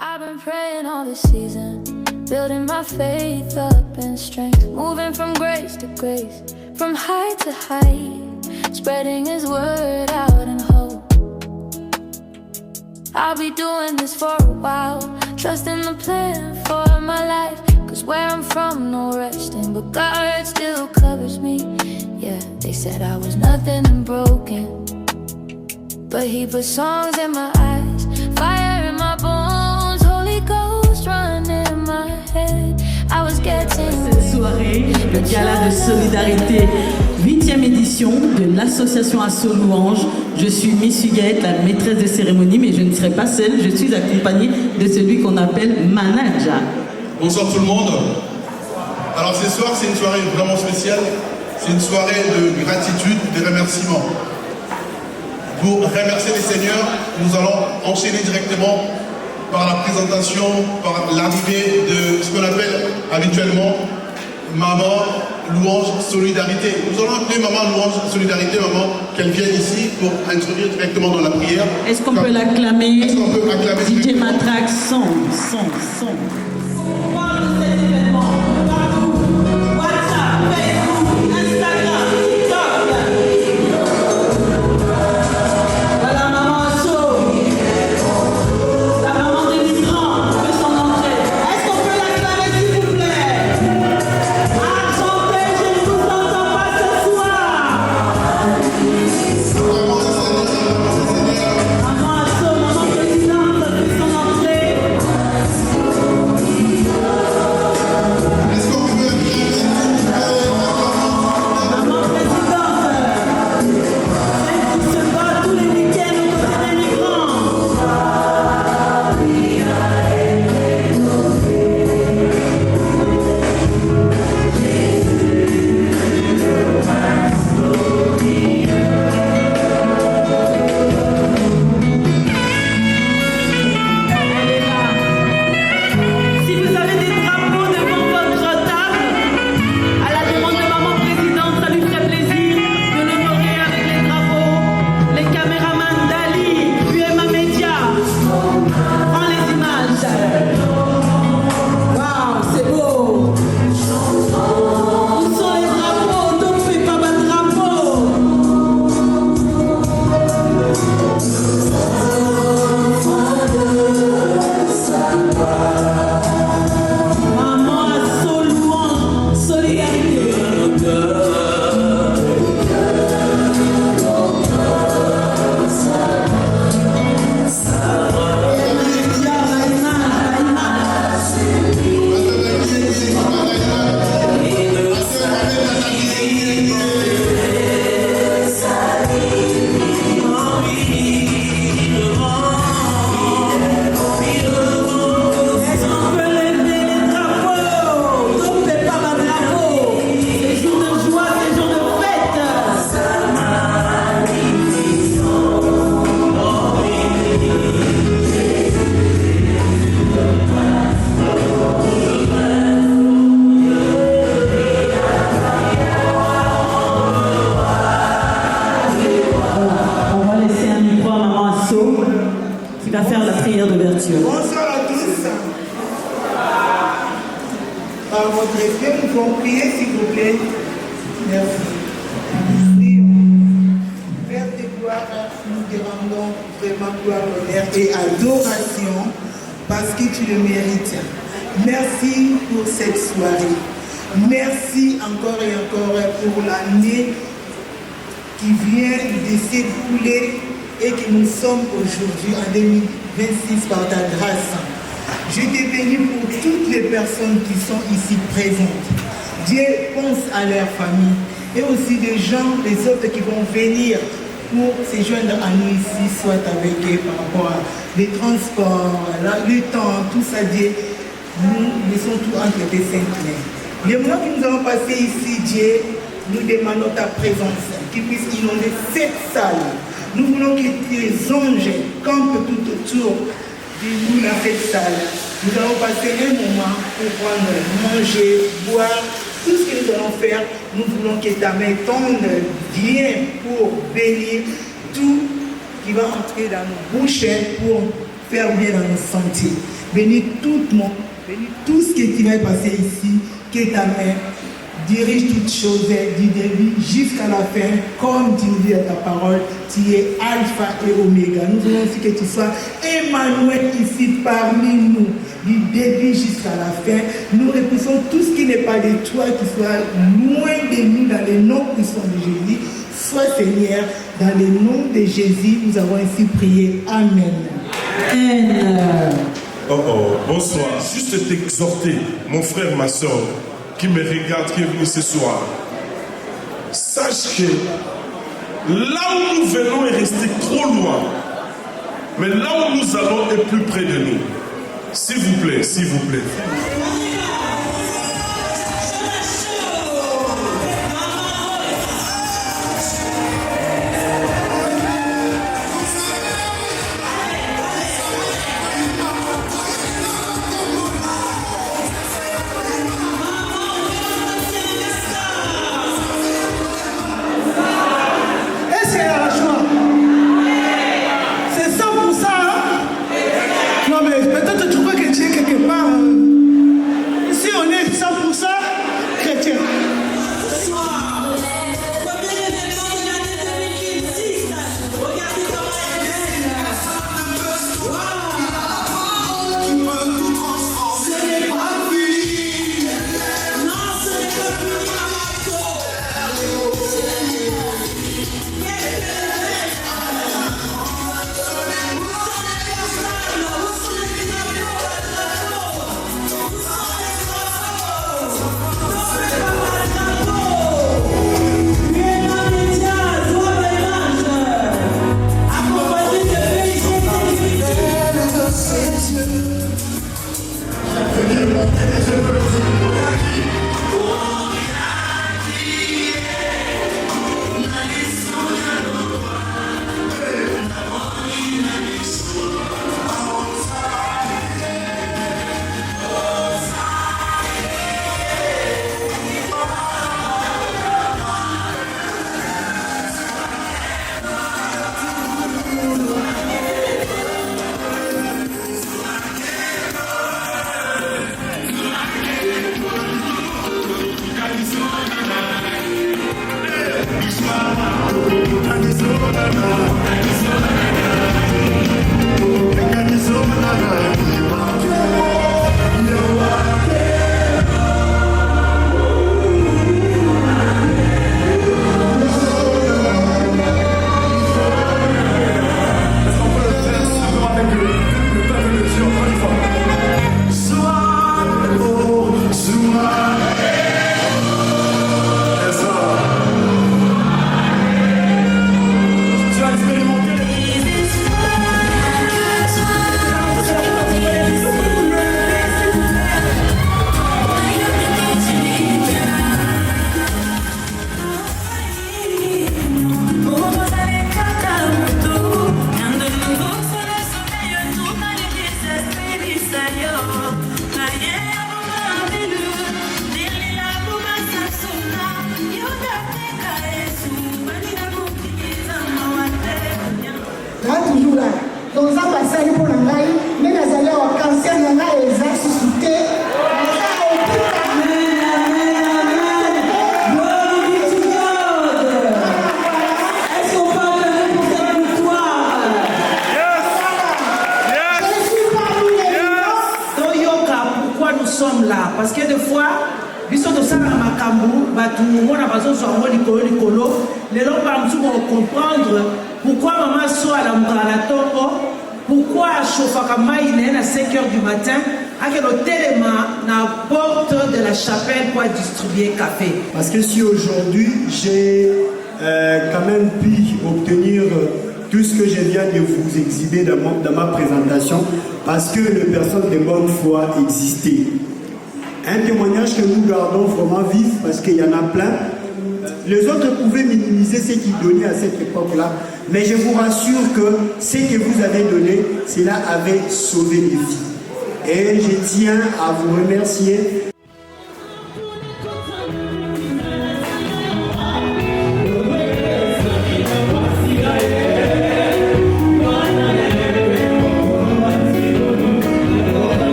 I've been praying all this season, building my faith up and strength, moving from grace to grace, from height to height, spreading His word out in hope. I'll be doing this for a while, trusting the plan for my life, 'cause where I'm from, no resting, but God still covers me. Yeah, they said I was nothing and broken, but He put songs in my eyes, fire in my bones, Holy Ghost running in my head. I was getting Cette soirée, le gala de solidarité, 8e édition de l'association Asso Louange. Je suis Miss Huguette, la maîtresse de cérémonie, mais je ne serai pas seule, je suis accompagnée de celui qu'on appelle Manaja. Bonsoir tout le monde. Alors ce soir, c'est une soirée vraiment spéciale. C'est une soirée de gratitude, de remerciement. Pour remercier les seigneurs, nous allons enchaîner directement par la présentation, par l'arrivée de ce qu'on appelle habituellement Maman Louange Solidarité. Nous allons appeler Maman Louange Solidarité, maman, qu'elle vienne ici pour introduire directement dans la prière. Est-ce qu'on peut l'acclamer? Est-ce qu'on peut acclamer DJ Matrax, son. Qui va faire la prière d'ouverture. Bonsoir à tous. Par votre respect, nous pouvons prier, s'il vous plaît. Merci. Père de gloire, nous te rendons vraiment gloire, honneur et adoration parce que tu le mérites. Merci pour cette soirée. Merci encore et encore pour l'année qui vient de s'écouler et que nous sommes aujourd'hui en 2026 par ta grâce. Je te bénis pour toutes les personnes qui sont ici présentes. Dieu pense à leur famille et aussi des gens, les autres qui vont venir pour se joindre à nous ici, soit avec eux par rapport à les transports, le temps, tout ça. Dieu, nous laissons tout entre tes saintes mains. Les moments que nous allons passer ici, Dieu, nous demandons ta présence, qui puisse inonder cette salle. Nous voulons que tes anges campent tout autour de nous dans cette salle. Nous allons passer un moment pour prendre, manger, boire, tout ce que nous allons faire. Nous voulons que ta main tende bien pour bénir tout qui va entrer dans nos bouches pour faire bien dans nos santé. Bénis tout ce qui va passer ici, que ta main dirige toutes choses du début jusqu'à la fin, comme tu nous dis à ta parole, tu es Alpha et Oméga. Nous voulons aussi que tu sois Emmanuel ici parmi nous, du début jusqu'à la fin. Nous repoussons tout ce qui n'est pas de toi, qui soit loin de nous dans le nom puissant de Jésus. Sois Seigneur, dans le nom de Jésus, nous avons ainsi prié. Amen. Amen. Bonsoir. Juste t'exhorter, mon frère, ma soeur, qui me regarde, qui est venu ce soir. Sache que là où nous venons est resté trop loin. Mais là où nous allons est plus près de nous. S'il vous plaît, s'il vous plaît. Peut-être tu crois que tu es quelque part. Si on est 100% chrétien. Parce que des fois, ils sont aussi dans ma camou, on a besoin de se rendre les gens vont comprendre pourquoi maman soit à la tombe, pourquoi chauffe à 5 h du matin, à que l'hôtel est à la porte de la chapelle pour distribuer café. Parce que si aujourd'hui j'ai quand même pu obtenir tout ce que je viens de vous exhiber dans ma présentation, parce que les personnes de bonne foi existaient. Un témoignage que nous gardons vraiment vif, parce qu'il y en a plein. Les autres pouvaient minimiser ce qu'ils donnaient à cette époque-là, mais je vous rassure que ce que vous avez donné, cela avait sauvé des vies. Et je tiens à vous remercier.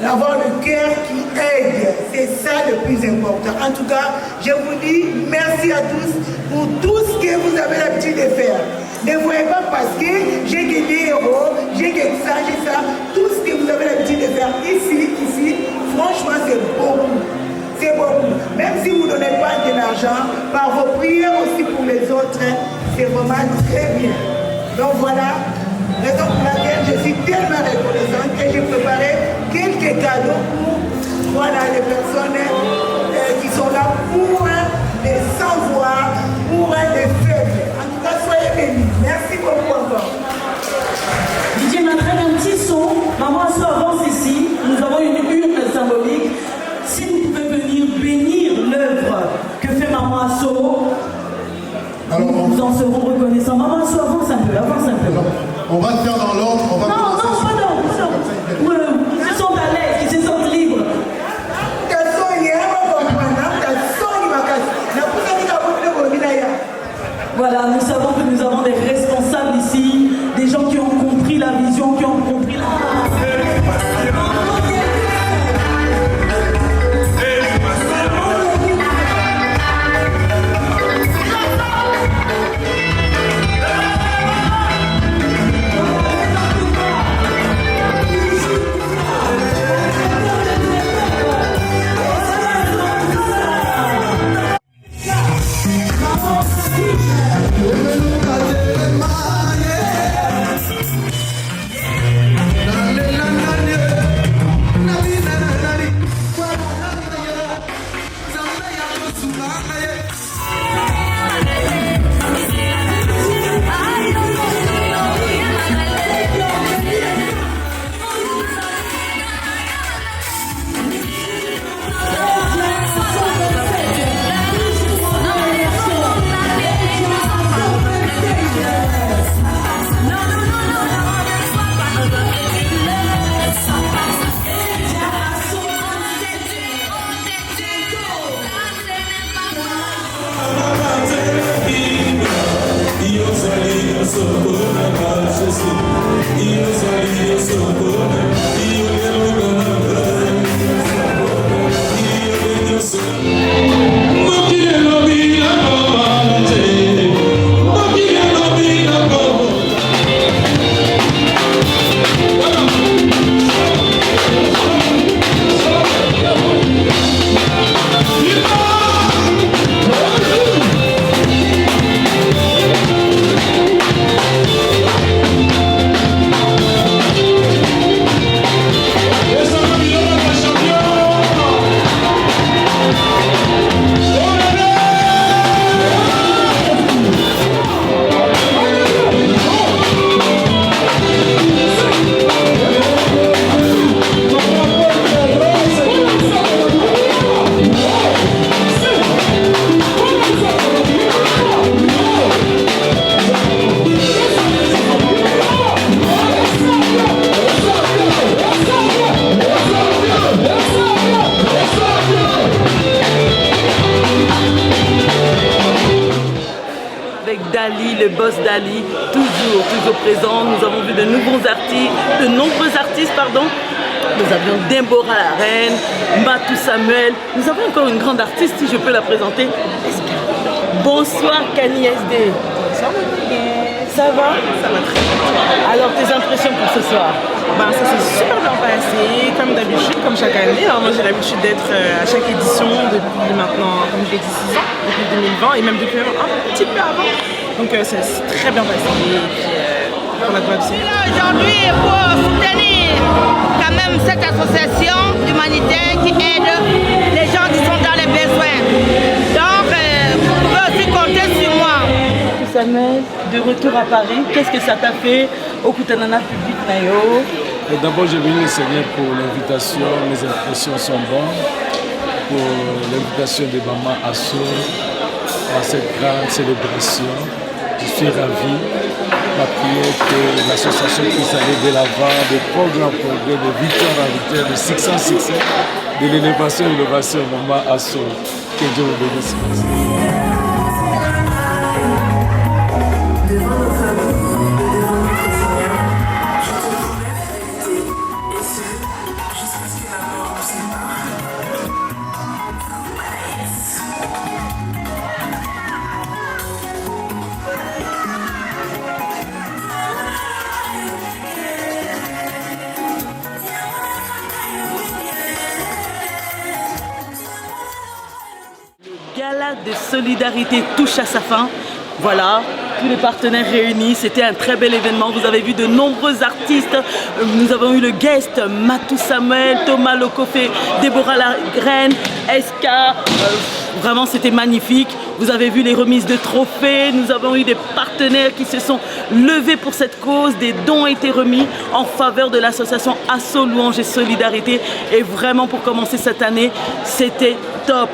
d'avoir le cœur qui aide. C'est ça le plus important. En tout cas, je vous dis merci à tous pour tout ce que vous avez l'habitude de faire. Ne voyez pas parce que j'ai gagné euros, j'ai gagné ça, j'ai ça. Tout ce que vous avez l'habitude de faire ici, franchement, c'est beaucoup. C'est beaucoup. Même si vous ne donnez pas de l'argent, par vos prières aussi pour les autres, c'est vraiment très bien. Donc voilà, raison pour laquelle je suis tellement reconnaissante que j'ai préparé quelques cadeaux pour les personnes qui sont là pour les sans-voix, pour les faibles. En tout cas, soyez bénis. Merci beaucoup encore. Didier m'entraîne un petit son. Maman Asso avance ici. Nous avons une urne symbolique. Si vous pouvez venir bénir l'œuvre que fait Maman Asso, nous vous en serons reconnaissants. Maman Asso, avance un peu, avance un peu. On va le faire dans l'ordre. On va ils sont à l'aise, ils se sentent libres. Voilà, nous savons que nous avons des responsables ici, des gens qui ont compris la vision, qui ont compris la... Le boss Dali, toujours présent. Nous avons vu de nombreux artistes, Nous avions Deborah la reine, Matou Samuel. Nous avons encore une grande artiste, si je peux la présenter. Bonsoir Kani SD. Bonsoir Ça va? Ça va très bien. Alors tes impressions pour ce soir? Ça s'est super bien passé, comme d'habitude, comme chaque année. Alors, moi j'ai l'habitude d'être à chaque édition depuis maintenant, comme je l'ai dit, 6 ans, depuis 2020 et même depuis un petit peu avant. Donc ça s'est très bien passé. Et puis pour la gloire du Seigneur. Aujourd'hui, pour soutenir quand même cette association humanitaire qui aide les gens qui sont dans les besoins. Donc vous pouvez aussi compter sur moi. Samuel, de retour à Paris, qu'est-ce que ça t'a fait au Koutanana Public Nayo? D'abord, je bénis le Seigneur pour l'invitation, mes impressions sont bonnes, pour l'invitation de Maman Asso à cette grande célébration. Je suis ravi. Ma prière que l'association puisse aller de l'avant, de progrès en progrès, de victoire en victoire, de succès en succès, de l'élévation en élévation, Maman Asso. Que Dieu vous bénisse. Et ce, jusqu'à ce que la gala de solidarité touche à sa fin. Voilà, tous les partenaires réunis, c'était un très bel événement. Vous avez vu de nombreux artistes. Nous avons eu le guest, Matou Samuel, Thomas Lokofé, Déborah Lagraine, Eska. Vraiment, c'était magnifique. Vous avez vu les remises de trophées. Nous avons eu des partenaires qui se sont levés pour cette cause. Des dons ont été remis en faveur de l'association Asso Louange et Solidarité. Et vraiment, pour commencer cette année, c'était top.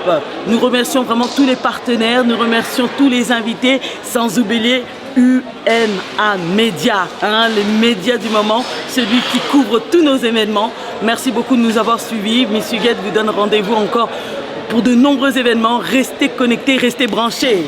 Nous remercions vraiment tous les partenaires. Nous remercions tous les invités, sans oublier UNA Média, les médias du moment, celui qui couvre tous nos événements. Merci beaucoup de nous avoir suivis. Miss Huguette vous donne rendez-vous encore pour de nombreux événements. Restez connectés, restez branchés.